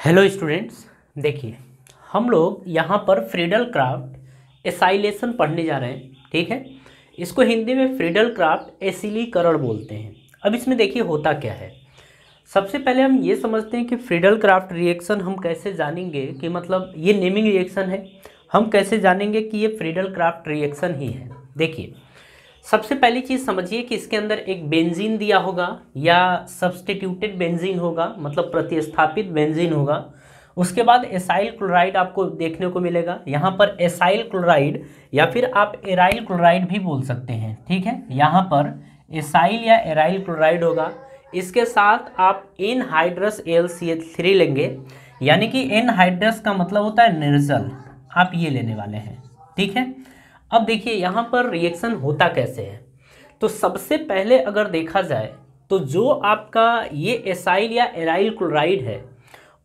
Hello students, देखिए हम लोग यहाँ पर फ्रीडल क्राफ्ट एसाइलेशन पढ़ने जा रहे हैं। ठीक है, इसको हिंदी में फ्रीडल क्राफ्ट एसिलीकरण बोलते हैं। अब इसमें देखिए होता क्या है। सबसे पहले हम ये समझते हैं कि फ्रीडल क्राफ्ट रिएक्शन हम कैसे जानेंगे कि मतलब ये नेमिंग रिएक्शन है, हम कैसे जानेंगे कि ये फ्रीडल क्राफ्ट रिएक्शन ही है। देखिए सबसे पहली चीज़ समझिए कि इसके अंदर एक बेंजीन दिया होगा या सब्स्टिट्यूटेड बेंजीन होगा, मतलब प्रतिस्थापित बेंजीन होगा। उसके बाद एसाइल क्लोराइड आपको देखने को मिलेगा। यहाँ पर एसाइल क्लोराइड या फिर आप एराइल क्लोराइड भी बोल सकते हैं। ठीक है, यहाँ पर एसाइल या एराइल क्लोराइड होगा। इसके साथ आप एनहाइड्रस AlCH3 लेंगे, यानी कि एनहाइड्रस का मतलब होता है निर्जल, आप ये लेने वाले हैं। ठीक है, अब देखिए यहाँ पर रिएक्शन होता कैसे है। तो सबसे पहले अगर देखा जाए तो जो आपका ये एसाइल या एराइल क्लोराइड है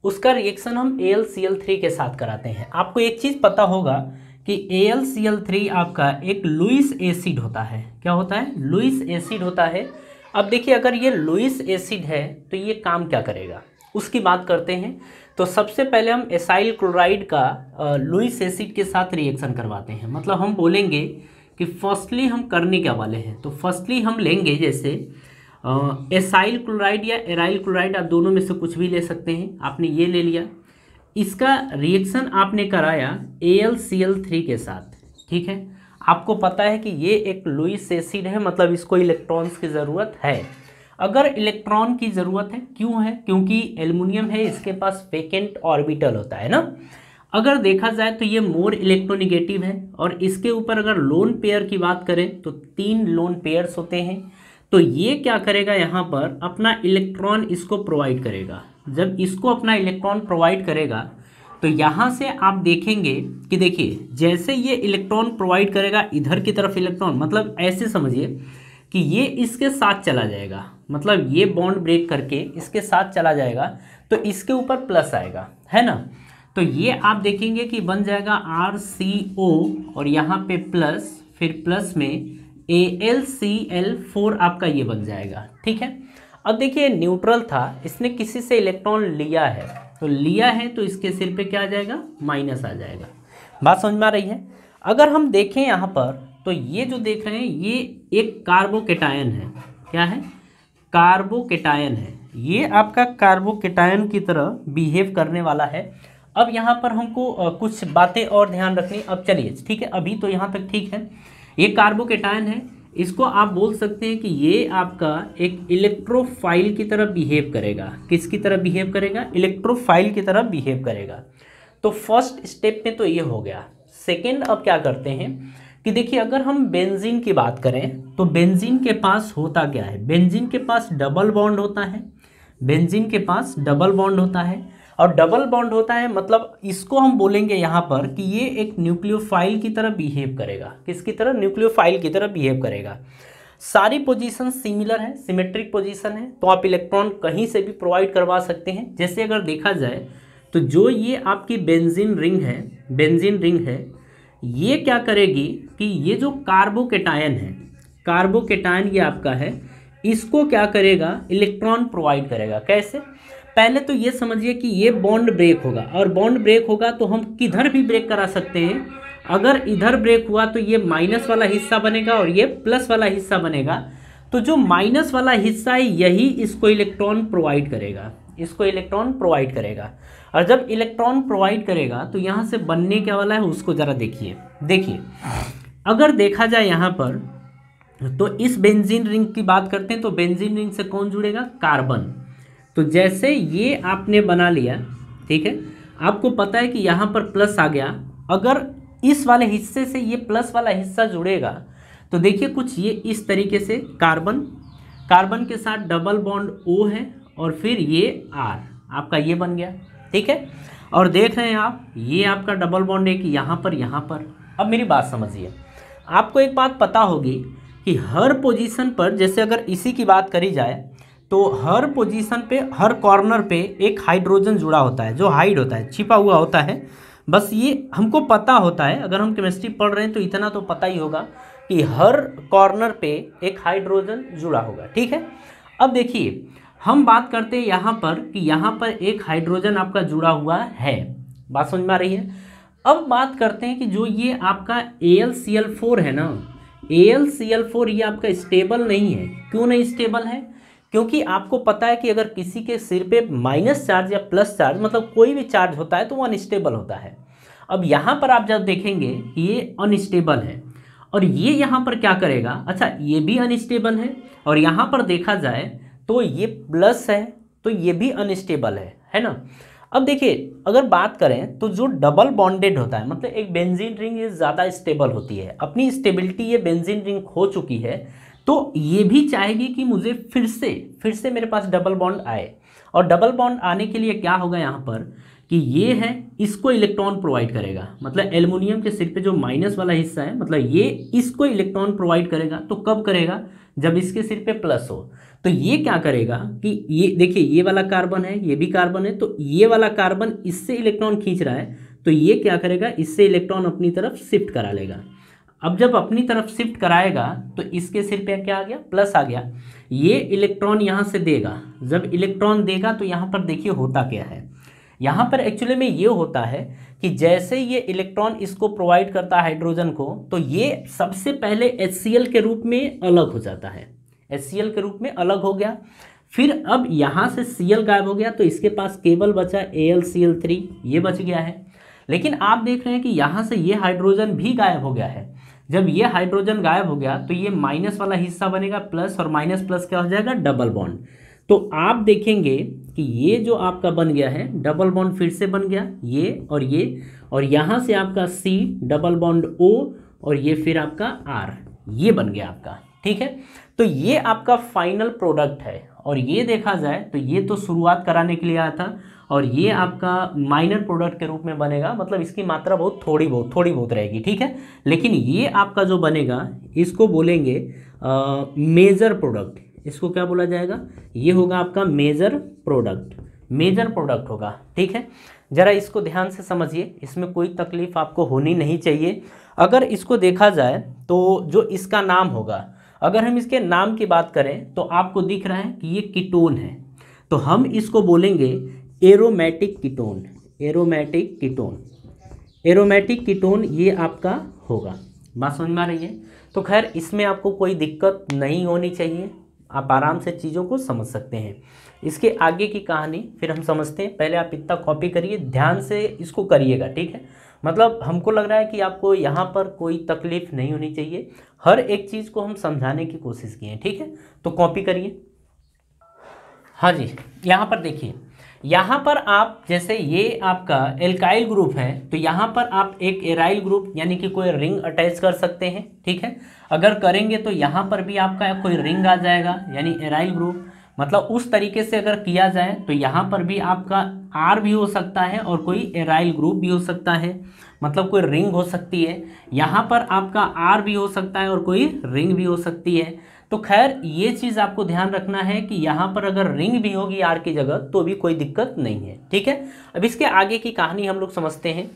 उसका रिएक्शन हम AlCl3 के साथ कराते हैं। आपको एक चीज़ पता होगा कि AlCl3 आपका एक लुईस एसिड होता है। क्या होता है? लुईस एसिड होता है। अब देखिए अगर ये लुईस एसिड है तो ये काम क्या करेगा उसकी बात करते हैं। तो सबसे पहले हम एसाइल क्लोराइड का लुईस एसिड के साथ रिएक्शन करवाते हैं। मतलब हम बोलेंगे कि फर्स्टली हम करने क्या वाले हैं। तो फर्स्टली हम लेंगे जैसे एसाइल क्लोराइड या एराइल क्लोराइड, आप दोनों में से कुछ भी ले सकते हैं। आपने ये ले लिया, इसका रिएक्शन आपने कराया AlCl3 के साथ। ठीक है, आपको पता है कि ये एक लुईस एसिड है, मतलब इसको इलेक्ट्रॉन्स की ज़रूरत है। अगर इलेक्ट्रॉन की ज़रूरत है, क्यों है? क्योंकि एल्युमिनियम है, इसके पास वैकेंट ऑर्बिटल होता है ना। अगर देखा जाए तो ये मोर इलेक्ट्रोनिगेटिव है, और इसके ऊपर अगर लोन पेयर की बात करें तो 3 लोन पेयर्स होते हैं। तो ये क्या करेगा, यहाँ पर अपना इलेक्ट्रॉन इसको प्रोवाइड करेगा। जब इसको अपना इलेक्ट्रॉन प्रोवाइड करेगा तो यहाँ से आप देखेंगे कि देखिए जैसे ये इलेक्ट्रॉन प्रोवाइड करेगा इधर की तरफ इलेक्ट्रॉन, मतलब ऐसे समझिए कि ये इसके साथ चला जाएगा, मतलब ये बॉन्ड ब्रेक करके इसके साथ चला जाएगा तो इसके ऊपर प्लस आएगा, है ना। तो ये आप देखेंगे कि बन जाएगा RCO और यहाँ पे प्लस, फिर प्लस में AlCl4 आपका ये बन जाएगा। ठीक है, अब देखिए न्यूट्रल था, इसने किसी से इलेक्ट्रॉन लिया है, तो लिया है तो इसके सिर पे क्या आ जाएगा, माइनस आ जाएगा। बात समझ में आ रही है। अगर हम देखें यहाँ पर तो ये जो देख रहे हैं ये एक कार्बोकेटायन है। क्या है? कार्बोकेटायन है। ये आपका कार्बोकेटायन की तरह बिहेव करने वाला है। अब यहाँ पर हमको कुछ बातें और ध्यान रखनी। अब चलिए ठीक है, अभी तो यहाँ तक ठीक है। ये कार्बोकेटायन है, इसको आप बोल सकते हैं कि ये आपका एक इलेक्ट्रोफाइल की तरह बिहेव करेगा। किसकी तरह बिहेव करेगा? इलेक्ट्रोफाइल की तरह बिहेव करेगा। तो फर्स्ट स्टेप में तो ये हो गया। सेकेंड, अब क्या करते हैं कि देखिए अगर हम बेंजीन की बात करें तो बेंजीन के पास होता क्या है, बेंजीन के पास डबल बॉन्ड होता है। बेंजीन के पास डबल बॉन्ड होता है, और डबल बॉन्ड होता है मतलब इसको हम बोलेंगे यहाँ पर कि ये एक न्यूक्लियोफाइल की तरह बिहेव करेगा। किसकी तरह? न्यूक्लियोफाइल की तरह बिहेव करेगा। सारी पोजीशन सिमिलर है, सिमेट्रिक पोजीशन है, तो आप इलेक्ट्रॉन कहीं से भी प्रोवाइड करवा सकते हैं। जैसे अगर देखा जाए तो जो ये आपकी बेंजीन रिंग है, बेंजीन रिंग है, ये क्या करेगी कि ये जो कार्बोकेटायन है, कार्बोकेटायन ये आपका है, इसको क्या करेगा, इलेक्ट्रॉन प्रोवाइड करेगा। कैसे? पहले तो ये समझिए कि ये बॉन्ड ब्रेक होगा, और बॉन्ड ब्रेक होगा तो हम किधर भी ब्रेक करा सकते हैं। अगर इधर ब्रेक हुआ तो ये माइनस वाला हिस्सा बनेगा और ये प्लस वाला हिस्सा बनेगा। तो जो माइनस वाला हिस्सा है यही इसको इलेक्ट्रॉन प्रोवाइड करेगा, इसको इलेक्ट्रॉन प्रोवाइड करेगा। और जब इलेक्ट्रॉन प्रोवाइड करेगा तो यहाँ से बनने क्या वाला है उसको ज़रा देखिए। देखिए अगर देखा जाए यहाँ पर तो इस बेंजीन रिंग की बात करते हैं तो बेंजीन रिंग से कौन जुड़ेगा? कार्बन। तो जैसे ये आपने बना लिया, ठीक है, आपको पता है कि यहाँ पर प्लस आ गया। अगर इस वाले हिस्से से ये प्लस वाला हिस्सा जुड़ेगा तो देखिए कुछ ये इस तरीके से कार्बन, कार्बन के साथ डबल बॉन्ड O है, और फिर ये R आपका ये बन गया। ठीक है, और देख रहे हैं आप ये आपका डबल बॉन्ड है कि यहाँ पर, यहाँ पर। अब मेरी बात समझिए, आपको एक बात पता होगी कि हर पोजीशन पर, जैसे अगर इसी की बात करी जाए तो हर पोजीशन पे, हर कॉर्नर पे एक हाइड्रोजन जुड़ा होता है, जो हाइड होता है, छिपा हुआ होता है। बस ये हमको पता होता है, अगर हम केमिस्ट्री पढ़ रहे हैं तो इतना तो पता ही होगा कि हर कॉर्नर पे एक हाइड्रोजन जुड़ा होगा। ठीक है, अब देखिए हम बात करते हैं यहाँ पर कि यहाँ पर एक हाइड्रोजन आपका जुड़ा हुआ है, बात समझ में आ रही है। अब बात करते हैं कि जो ये आपका AlCl4 है ना, AlCl4 ये आपका स्टेबल नहीं है। क्यों नहीं स्टेबल है? क्योंकि आपको पता है कि अगर किसी के सिर पे माइनस चार्ज या प्लस चार्ज मतलब कोई भी चार्ज होता है तो वो अनस्टेबल होता है। अब यहाँ पर आप जब देखेंगे ये अनस्टेबल है और ये यहाँ पर क्या करेगा, अच्छा ये भी अनस्टेबल है और यहाँ पर देखा जाए तो ये प्लस है तो ये भी अनस्टेबल है ना। अब देखिए अगर बात करें तो जो डबल बॉन्डेड होता है मतलब एक बेंजीन रिंग ये ज़्यादा स्टेबल होती है, अपनी स्टेबिलिटी ये बेंजीन रिंग खो चुकी है, तो ये भी चाहेगी कि मुझे फिर से मेरे पास डबल बॉन्ड आए। और डबल बॉन्ड आने के लिए क्या होगा यहाँ पर कि ये है इसको इलेक्ट्रॉन प्रोवाइड करेगा, मतलब एल्युमिनियम के सिर पे जो माइनस वाला हिस्सा है मतलब ये इसको इलेक्ट्रॉन प्रोवाइड करेगा। तो कब करेगा? जब इसके सिर पे प्लस हो। तो ये क्या करेगा कि ये देखिए ये वाला कार्बन है ये भी कार्बन है, तो ये वाला कार्बन इससे इलेक्ट्रॉन खींच रहा है तो ये क्या करेगा, इससे इलेक्ट्रॉन अपनी तरफ शिफ्ट करा लेगा। अब जब अपनी तरफ शिफ्ट कराएगा तो इसके सिर पे क्या आ गया, प्लस आ गया। ये इलेक्ट्रॉन यहाँ से देगा, जब इलेक्ट्रॉन देगा तो यहाँ पर देखिए होता क्या है, यहाँ पर एक्चुअली में ये होता है कि जैसे ये इलेक्ट्रॉन इसको प्रोवाइड करता है हाइड्रोजन को, तो ये सबसे पहले HCl के रूप में अलग हो जाता है, HCl के रूप में अलग हो गया। फिर अब यहाँ से Cl गायब हो गया तो इसके पास केवल बचा AlCl3, ये बच गया है। लेकिन आप देख रहे हैं कि यहाँ से ये हाइड्रोजन भी गायब हो गया है। जब ये हाइड्रोजन गायब हो गया तो ये माइनस वाला हिस्सा बनेगा प्लस, और माइनस प्लस क्या हो जाएगा, डबल बॉन्ड। तो आप देखेंगे कि ये जो आपका बन गया है डबल बॉन्ड फिर से बन गया, ये, और यहाँ से आपका C डबल बॉन्ड O और ये फिर आपका R, ये बन गया आपका। ठीक है, तो ये आपका फाइनल प्रोडक्ट है। और ये देखा जाए तो ये तो शुरुआत कराने के लिए आया था और ये आपका माइनर प्रोडक्ट के रूप में बनेगा, मतलब इसकी मात्रा बहुत थोड़ी बहुत रहेगी। ठीक है, लेकिन ये आपका जो बनेगा इसको बोलेंगे मेजर प्रोडक्ट। इसको क्या बोला जाएगा, ये होगा आपका मेजर प्रोडक्ट होगा। ठीक है, ज़रा इसको ध्यान से समझिए, इसमें कोई तकलीफ आपको होनी नहीं चाहिए। अगर इसको देखा जाए तो जो इसका नाम होगा, अगर हम इसके नाम की बात करें तो आपको दिख रहा है कि ये कीटोन है, तो हम इसको बोलेंगे एरोमेटिक कीटोन ये आपका होगा। बात समझ में आ रही है? तो खैर इसमें आपको कोई दिक्कत नहीं होनी चाहिए, आप आराम से चीज़ों को समझ सकते हैं। इसके आगे की कहानी फिर हम समझते हैं, पहले आप इतना कॉपी करिए, ध्यान से इसको करिएगा। ठीक है, मतलब हमको लग रहा है कि आपको यहाँ पर कोई तकलीफ नहीं होनी चाहिए, हर एक चीज़ को हम समझाने की कोशिश किए हैं। ठीक है, तो कॉपी करिए। हाँ जी, यहाँ पर देखिए, यहाँ पर आप जैसे ये आपका एल्काइल ग्रुप है तो यहाँ पर आप एक एराइल ग्रुप यानी कि कोई रिंग अटैच कर सकते हैं। ठीक है, अगर करेंगे तो यहाँ पर भी आपका कोई रिंग आ जाएगा यानी एराइल ग्रुप, मतलब उस तरीके से अगर किया जाए तो यहाँ पर भी आपका R भी हो सकता है और कोई एराइल ग्रुप भी हो सकता है, मतलब कोई रिंग हो सकती है। यहाँ पर आपका R भी हो सकता है और कोई रिंग भी हो सकती है। तो खैर ये चीज़ आपको ध्यान रखना है कि यहाँ पर अगर रिंग भी होगी R की जगह तो भी कोई दिक्कत नहीं है। ठीक है, अब इसके आगे की कहानी हम लोग समझते हैं।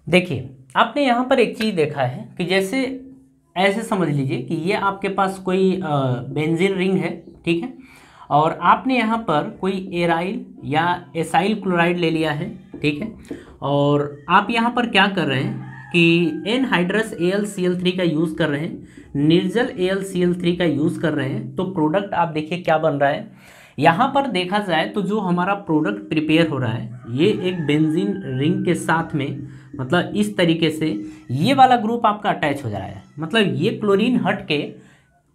देखिए, आपने यहाँ पर एक चीज़ देखा है कि जैसे ऐसे समझ लीजिए कि ये आपके पास कोई बेंजीन रिंग है। ठीक है, और आपने यहाँ पर कोई एराइल या एसाइल क्लोराइड ले लिया है। ठीक है, और आप यहाँ पर क्या कर रहे हैं कि एनहाइड्रस AlCl3 का यूज़ कर रहे हैं, निर्जल AlCl3 का यूज़ कर रहे हैं। तो प्रोडक्ट आप देखिए क्या बन रहा है। यहाँ पर देखा जाए तो जो हमारा प्रोडक्ट प्रिपेयर हो रहा है ये एक बेंजीन रिंग के साथ में, मतलब इस तरीके से ये वाला ग्रुप आपका अटैच हो जा रहा है, मतलब ये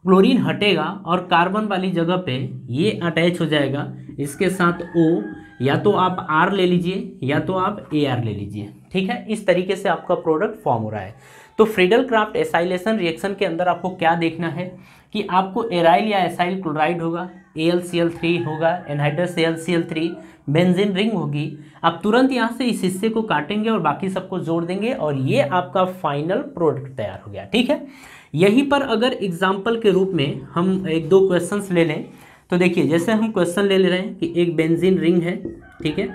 क्लोरीन हटेगा और कार्बन वाली जगह पे ये अटैच हो जाएगा इसके साथ O, या तो आप R ले लीजिए या तो आप AR ले लीजिए। ठीक है, इस तरीके से आपका प्रोडक्ट फॉर्म हो रहा है। तो फ्रीडल क्राफ्ट एसाइलेशन रिएक्शन के अंदर आपको क्या देखना है कि आपको एराइल या एसाइल क्लोराइड होगा, AlCl3 होगा, एनहाइड्रस AlCl3, बेंजीन रिंग होगी। आप तुरंत यहाँ से इस हिस्से को काटेंगे और बाकी सबको जोड़ देंगे और ये आपका फाइनल प्रोडक्ट तैयार हो गया। ठीक है, यहीं पर अगर एग्जाम्पल के रूप में हम एक दो क्वेश्चंस ले लें तो देखिए, जैसे हम क्वेश्चन ले रहे हैं कि एक बेंजीन रिंग है। ठीक है,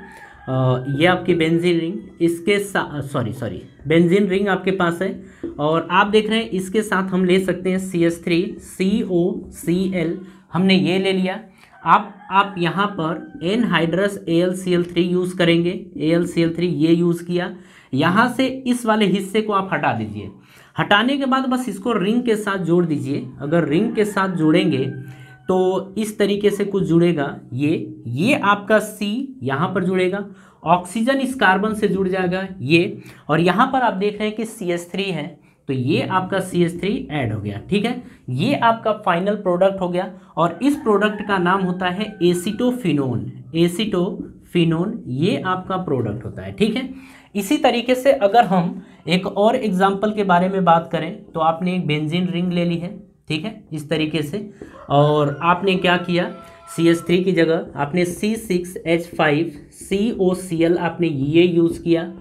ये आपकी बेंजीन रिंग, इसके साथ सॉरी बेंजीन रिंग आपके पास है, और आप देख रहे हैं इसके साथ हम ले सकते हैं CH3 COCl, हमने ये ले लिया। आप यहाँ पर एनहाइड्रस AlCl3 यूज़ करेंगे, AlCl3 ये यूज़ किया। यहाँ से इस वाले हिस्से को आप हटा दीजिए। हटाने के बाद बस इसको रिंग के साथ जोड़ दीजिए। अगर रिंग के साथ जोड़ेंगे तो इस तरीके से कुछ जुड़ेगा। ये आपका C यहाँ पर जुड़ेगा, ऑक्सीजन इस कार्बन से जुड़ जाएगा ये, और यहाँ पर आप देख रहे हैं कि CH3 है, तो ये आपका CH3 ऐड हो गया। ठीक है, ये आपका फाइनल प्रोडक्ट हो गया, और इस प्रोडक्ट का नाम होता है एसीटोफिनोन। एसीटोफिनोन ये आपका प्रोडक्ट होता है। ठीक है, इसी तरीके से अगर हम एक और एग्जाम्पल के बारे में बात करें तो आपने एक बेंजीन रिंग ले ली है, ठीक है, इस तरीके से, और आपने क्या किया, CH3 की जगह आपने C6H5COCl आपने ये यूज़ किया।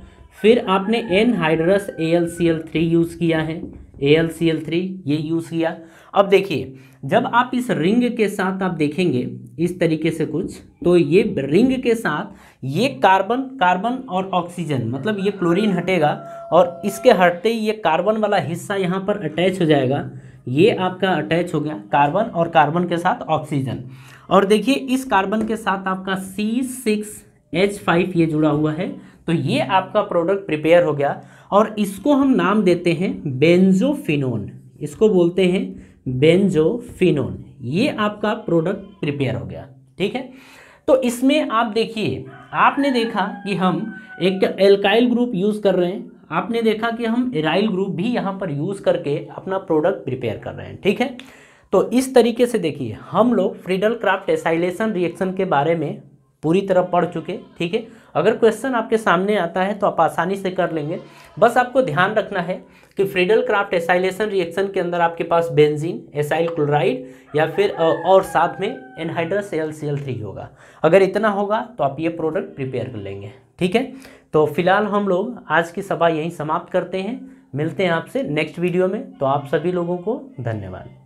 फिर आपने एनहाइड्रस AlCl3 यूज़ किया है, AlCl3 ये यूज़ किया। अब देखिए, जब आप इस रिंग के साथ आप देखेंगे इस तरीके से कुछ, तो ये रिंग के साथ ये कार्बन और ऑक्सीजन, मतलब ये क्लोरीन हटेगा, और इसके हटते ही ये कार्बन वाला हिस्सा यहाँ पर अटैच हो जाएगा। ये आपका अटैच हो गया कार्बन, और कार्बन के साथ ऑक्सीजन, और देखिए इस कार्बन के साथ आपका C6H5 ये जुड़ा हुआ है, तो ये आपका प्रोडक्ट प्रिपेयर हो गया, और इसको हम नाम देते हैं बेंजोफिनोन। इसको बोलते हैं बेंजोफिनोन। ये आपका प्रोडक्ट प्रिपेयर हो गया। ठीक है, तो इसमें आप देखिए, आपने देखा कि हम एक एल्काइल ग्रुप यूज़ कर रहे हैं, आपने देखा कि हम एराइल ग्रुप भी यहाँ पर यूज़ करके अपना प्रोडक्ट प्रिपेयर कर रहे हैं। ठीक है, तो इस तरीके से देखिए हम लोग फ्रीडल क्राफ्ट एसाइलेशन रिएक्शन के बारे में पूरी तरह पढ़ चुके। ठीक है, अगर क्वेश्चन आपके सामने आता है तो आप आसानी से कर लेंगे। बस आपको ध्यान रखना है कि फ्रीडल क्राफ्ट एसाइलेशन रिएक्शन के अंदर आपके पास बेंजीन, एसाइल क्लोराइड या फिर और साथ में एनहाइड्रस AlCl3 होगा। अगर इतना होगा तो आप ये प्रोडक्ट प्रिपेयर कर लेंगे। ठीक है, तो फिलहाल हम लोग आज की सभा यहीं समाप्त करते हैं। मिलते हैं आपसे नेक्स्ट वीडियो में। तो आप सभी लोगों को धन्यवाद।